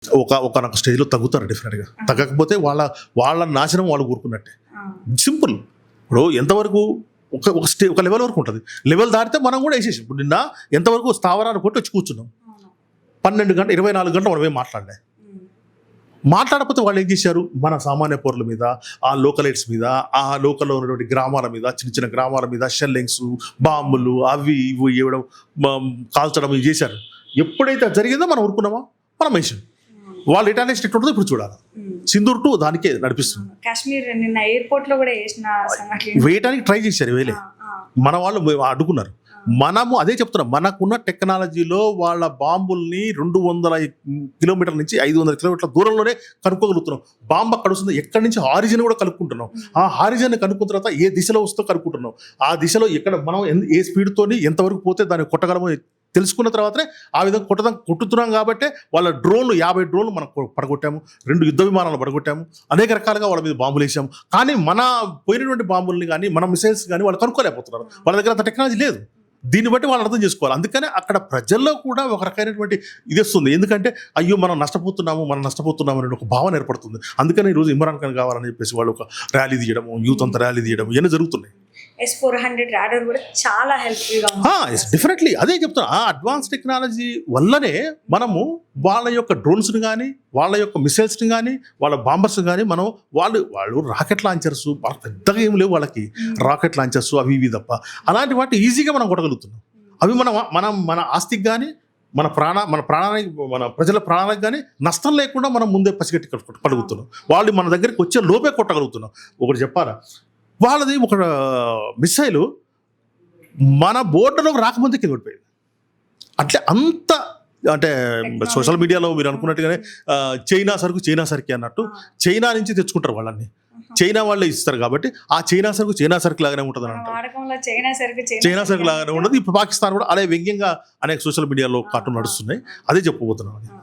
ఒకనొక స్టేజ్లో తగ్గుతారు డెఫినెట్గా. తగ్గకపోతే వాళ్ళ నాశనం వాళ్ళు కోరుకున్నట్టే. సింపుల్. ఇప్పుడు ఎంతవరకు ఒక లెవెల్ వరకు ఉంటుంది. లెవెల్ దాటితే మనం కూడా వేసేసాం. ఇప్పుడు నిన్న ఎంతవరకు స్థావరాన్ని కొట్టి వచ్చి కూర్చున్నాం. 12 గంటలు 24 గంటలు మనం ఏం మాట్లాడకపోతే వాళ్ళు ఏం చేశారు, మన సామాన్య పౌరుల మీద, ఆ లోకలైట్స్ మీద, ఆ లోకల్లో ఉన్నటువంటి గ్రామాల మీద, చిన్న చిన్న గ్రామాల మీద షెల్లింగ్స్, బాంబులు అవి ఇవి ఇవ్వడం, కాల్చడం ఇవి చేశారు. ఎప్పుడైతే జరిగిందో మనం ఊరుకున్నామా, మనం వేసాం. వాళ్ళు రిటర్నేషన్ ఎట్లుంటుందో ఇప్పుడు చూడాలి. సింధూర్ టు దానికే నడిపిస్తుంది. కాశ్మీర్ నిన్న ఎయిర్పోర్ట్ లో కూడా వేయడానికి ట్రై చేశారు, వేలే. మన వాళ్ళు అడ్డుకున్నారు. మనము అదే చెప్తున్నాం, మనకున్న టెక్నాలజీలో వాళ్ళ బాంబుల్ని 200 కిలోమీటర్ల నుంచి 500 కిలోమీటర్ల దూరంలోనే కనుక్కోగలుగుతున్నాం. బాంబు అక్కడ వస్తుంది, ఎక్కడి నుంచి హారిజన్ కూడా కనుక్కుంటున్నాం. ఆ హారిజన్ కనుక్కున్న తర్వాత ఏ దిశలో వస్తుందో కనుక్కుంటున్నాం. ఆ దిశలో ఎక్కడ మనం ఏ స్పీడ్తోని ఎంతవరకు పోతే దాన్ని కొట్టగలమో తెలుసుకున్న తర్వాతనే ఆ విధంగా కొట్టుతున్నాం. కాబట్టి వాళ్ళ డ్రోన్లు 50 డ్రోన్లు మనం పడగొట్టాము, 2 యుద్ధ విమానాలు పడగొట్టాము, అనేక రకాలుగా వాళ్ళ మీద బాంబులు వేసాము. కానీ మన పోయినటువంటి బాంబుల్ని కానీ మన మిసైల్స్ కానీ వాళ్ళు కనుక్కోలేకపోతున్నారు. వాళ్ళ దగ్గర అంత టెక్నాలజీ లేదు. దీన్ని బట్టి వాళ్ళు అర్థం చేసుకోవాలి. అందుకనే అక్కడ ప్రజల్లో కూడా ఒక రకమైనటువంటి ఇది వస్తుంది. ఎందుకంటే అయ్యో మనం నష్టపోతున్నాము అనే ఒక భావన ఏర్పడుతుంది. అందుకని ఈరోజు ఇమ్రాన్ ఖాన్ కావాలని చెప్పేసి వాళ్ళు ఒక ర్యాలీ తీయడము, యూత్ అంతా ర్యాలీ తీయడం ఇవన్నీ జరుగుతున్నాయి. S-400 రాడార్ కూడా చాలా హెల్ప్ఫుల్ గా ఉంది. డెఫినెట్లీ అదే చెప్తున్నా. ఆ అడ్వాన్స్ టెక్నాలజీ వల్లనే మనము వాళ్ళ యొక్క డ్రోన్స్ని కానీ, వాళ్ళ యొక్క మిసైల్స్ని కానీ, వాళ్ళ బాంబర్స్ కానీ మనం వాళ్ళు రాకెట్ లాంచర్స్ పెద్దగా ఏం లేవు వాళ్ళకి. రాకెట్ లాంచర్స్ అవి ఇవి తప్ప అలాంటి వాటి ఈజీగా మనం కొట్టగలుగుతున్నాం. అవి మన ఆస్తికి కానీ, మన ప్రాణానికి, మన ప్రజల ప్రాణాలకు కానీ నష్టం లేకుండా మనం ముందే పసిగట్టి కొట్టగలుగుతున్నాం. వాళ్ళు మన దగ్గరికి వచ్చే లోపే కొట్టగలుగుతున్నాం. ఒకటి చెప్పాలా, వాళ్ళది ఒక మిసైలు మన బోర్డులోకి రాకముందే కింద పడిపోయింది. అంటే సోషల్ మీడియాలో మీరు అనుకున్నట్టుగానే చైనా సరుకు అన్నట్టు చైనా నుంచి తెచ్చుకుంటారు వాళ్ళని. చైనా వాళ్ళే ఇస్తారు కాబట్టి ఆ చైనా సరుకు లాగానే ఉంటుంది అని అంటారు. చైనా సరుకు లాగానే ఉండదు. ఇప్పుడు పాకిస్తాన్ కూడా అదే వ్యంగ్యంగా అనేక సోషల్ మీడియాలో కార్టూన్ నడుస్తున్నాయి. అదే చెప్పబోతున్నాను.